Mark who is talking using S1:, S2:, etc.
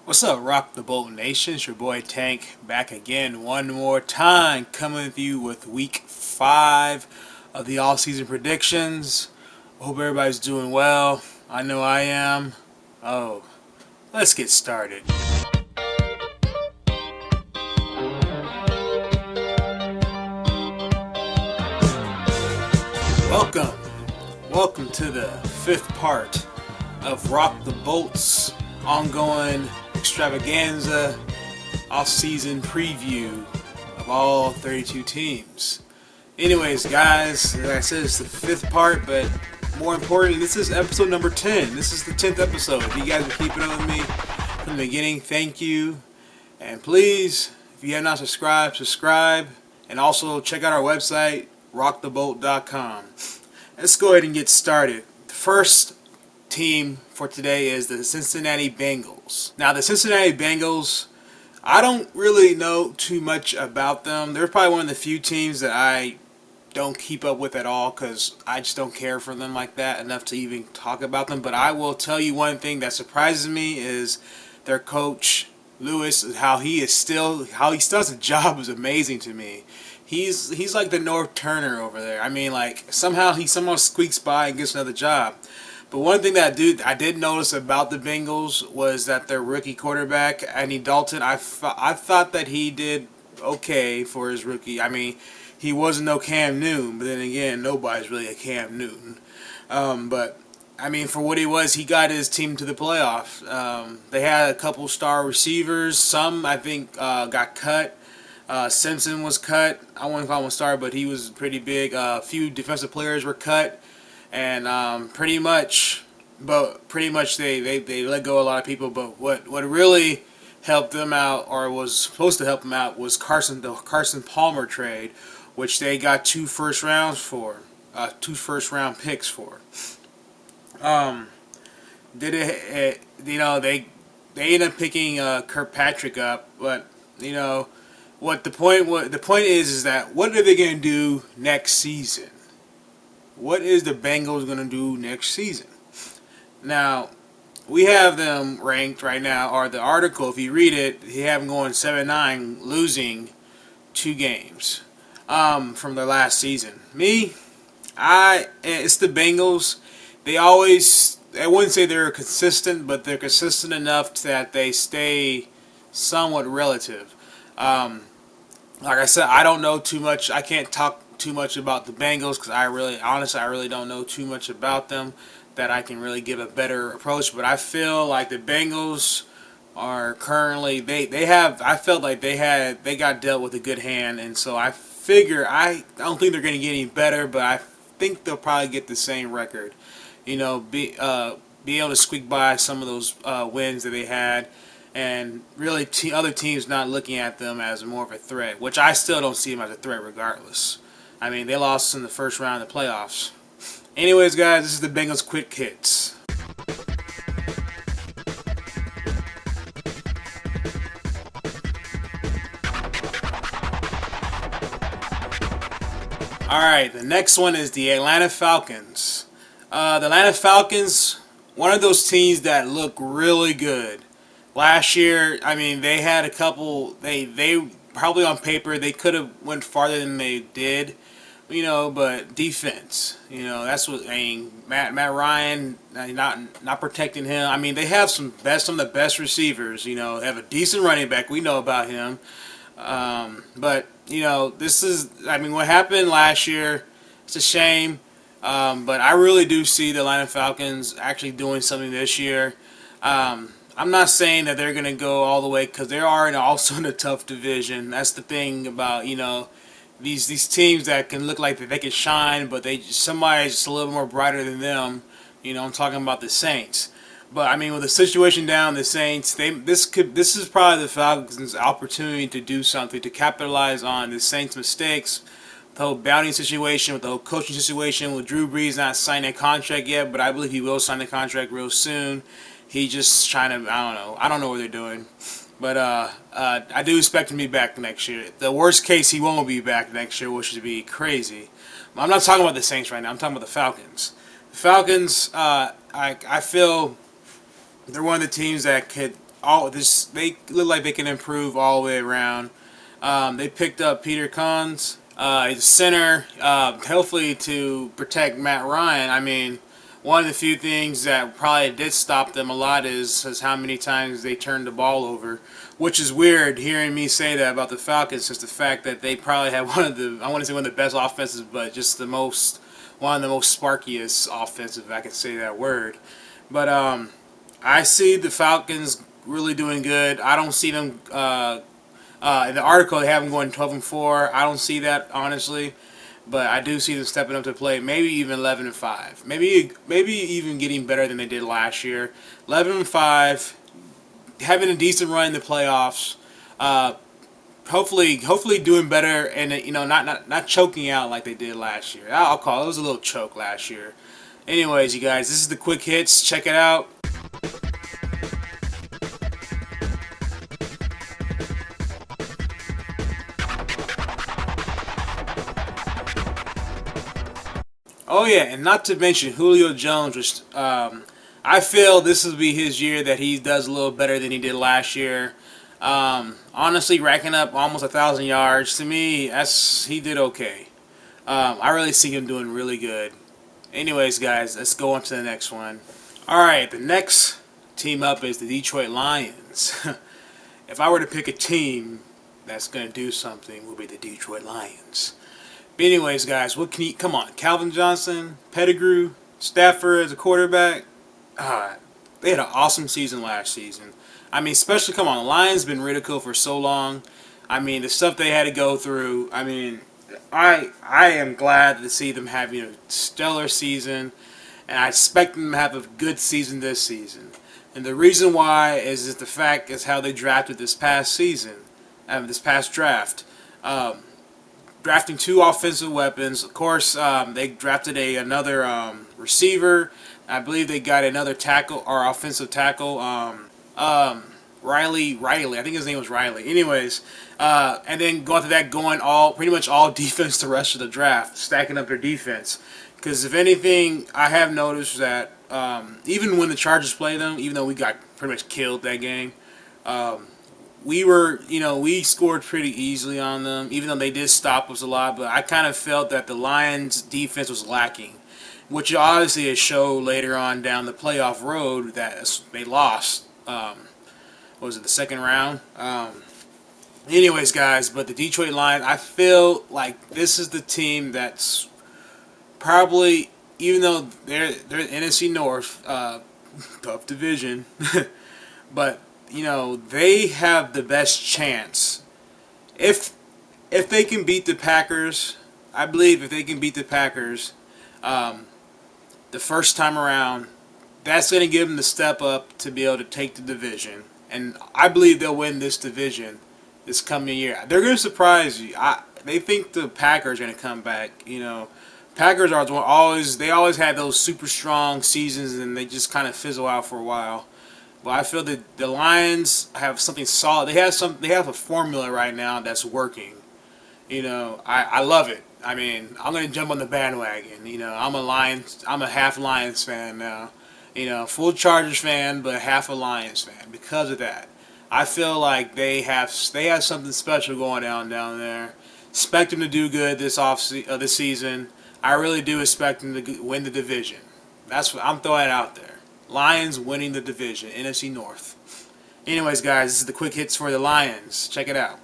S1: What's up, RockTheBolt Nation? It's your boy Tank back again one more time, coming with you with week 5 of the Offseason predictions. Hope everybody's doing well. I know I am. Oh, let's get started. Welcome to the 5th part of RockTheBolt's ongoing extravaganza off-season preview of all 32 teams. Anyways, guys, like I said, it's the 5th part, but more importantly, this is episode number 10. This is the 10th episode. If you guys are keeping up with me from the beginning, thank you. And please, if you have not subscribed, subscribe. And also check out our website, RockTheBolt.com. Let's go ahead and get started. The first team for today is the Cincinnati Bengals. Now, the Cincinnati Bengals, I don't really know too much about them. They're probably one of the few teams that I don't keep up with at all because I just don't care for them like that enough to even talk about them. But I will tell you one thing that surprises me is their coach, Lewis, how he still does the job is amazing to me. He's like the North Turner over there. I mean, like, somehow he squeaks by and gets another job. But one thing that I did notice about the Bengals was that their rookie quarterback, Andy Dalton, I thought that he did okay for his rookie. I mean, he wasn't no Cam Newton, but then again, nobody's really a Cam Newton. But, I mean, for what he was, he got his team to the playoff. They had a couple star receivers. Some, I think, got cut. Simpson was cut. I wouldn't call him a star, but he was pretty big. A few defensive players were cut, and pretty much they let go of a lot of people. But what really helped them out, or was supposed to help them out, was the Carson Palmer trade, which they got two first round picks for. They ended up picking Kirkpatrick up, but the point is that what are they going to do next season? What is the Bengals going to do next season? Now, we have them ranked right now, or the article, if you read it, they have them going 7-9, losing 2 games from their last season. It's the Bengals. I wouldn't say they're consistent, but they're consistent enough that they stay somewhat relative. Like I said, I don't know too much. I can't talk too much about the Bengals because I really don't know too much about them that I can really give a better approach. But I feel like the Bengals are currently I felt like they got dealt with a good hand, and so I don't think they're going to get any better, but I think they'll probably get the same record. Be able to squeak by some of those wins that they had. And really, other teams not looking at them as more of a threat, which I still don't see them as a threat regardless. I mean, they lost in the first round of the playoffs. Anyways, guys, this is the Bengals Quick Hits. Alright, the next one is the Atlanta Falcons. The Atlanta Falcons, one of those teams that look really good. Last year, I mean, they had a couple. They probably on paper they could have went farther than they did, But defense, that's what I mean. Matt Ryan, not protecting him. I mean, they have some of the best receivers. They have a decent running back. We know about him. But what happened last year. It's a shame. But I really do see the Atlanta Falcons actually doing something this year. I'm not saying that they're going to go all the way because they are also in a tough division. That's the thing about, these teams that can look like they can shine, but somebody's just a little more brighter than them. I'm talking about the Saints. But, I mean, with the situation down, the Saints, this is probably the Falcons' opportunity to do something, to capitalize on the Saints' mistakes. The whole bounty situation, with the whole coaching situation, with Drew Brees not signing a contract yet, but I believe he will sign the contract real soon. He just trying to, I don't know what they're doing. But I do expect him to be back next year. The worst case, he won't be back next year, which would be crazy. I'm not talking about the Saints right now. I'm talking about the Falcons. The Falcons, I feel they're one of the teams that could they look like they can improve all the way around. They picked up Peter Kunz, he's a center, hopefully to protect Matt Ryan. I mean, one of the few things that probably did stop them a lot is how many times they turned the ball over, which is weird hearing me say that about the Falcons, just the fact that they probably have one of the, I want to say one of the best offenses, but just one of the most sparkiest offenses, if I can say that word. But I see the Falcons really doing good. I don't see them. In the article, they have them going 12-4. I don't see that, honestly, but I do see them stepping up to play. Maybe even 11-5. Maybe even getting better than they did last year. 11-5, having a decent run in the playoffs. Hopefully doing better, and not choking out like they did last year. I'll call it was a little choke last year. Anyways, you guys, this is the quick hits. Check it out. Oh yeah, and not to mention Julio Jones, which I feel this will be his year that he does a little better than he did last year. Honestly, racking up almost 1,000 yards, to me, he did okay. I really see him doing really good. Anyways, guys, let's go on to the next one. All right, the next team up is the Detroit Lions. If I were to pick a team that's going to do something, it would be the Detroit Lions. But anyways, guys, what can you, come on, Calvin Johnson, Pettigrew, Stafford as a quarterback. They had an awesome season last season. I mean, especially, come on, the Lions been ridiculed for so long. I mean, the stuff they had to go through. I mean, I am glad to see them having a stellar season, and I expect them to have a good season this season. And the reason why is the fact is how they drafted this past season, this past draft. Drafting 2 offensive weapons. Of course, they drafted another receiver. I believe they got another tackle or offensive tackle. Riley. I think his name was Riley. Anyways, and then go after that, going pretty much all defense the rest of the draft, stacking up their defense. Because if anything, I have noticed that even when the Chargers play them, even though we got pretty much killed that game, we scored pretty easily on them, even though they did stop us a lot. But I kind of felt that the Lions' defense was lacking, which obviously is show later on down the playoff road that they lost. What was it, the second round? Anyways, guys, but the Detroit Lions, I feel like this is the team that's probably, even though they're NFC North, tough division, but they have the best chance. If they can beat the Packers, I believe if they can beat the Packers the first time around, that's going to give them the step up to be able to take the division. And I believe they'll win this division this coming year. They're going to surprise you. They think the Packers are going to come back. Packers always had those super strong seasons, and they just kind of fizzle out for a while. But I feel that the Lions have something solid. They have a formula right now that's working. I love it. I mean, I'm gonna jump on the bandwagon. I'm a half Lions fan now. Full Chargers fan, but half a Lions fan because of that. I feel like they have something special going on down there. Expect them to do good this season. I really do expect them to win the division. That's what I'm throwing out there. Lions winning the division, NFC North. Anyways, guys, this is the quick hits for the Lions. Check it out.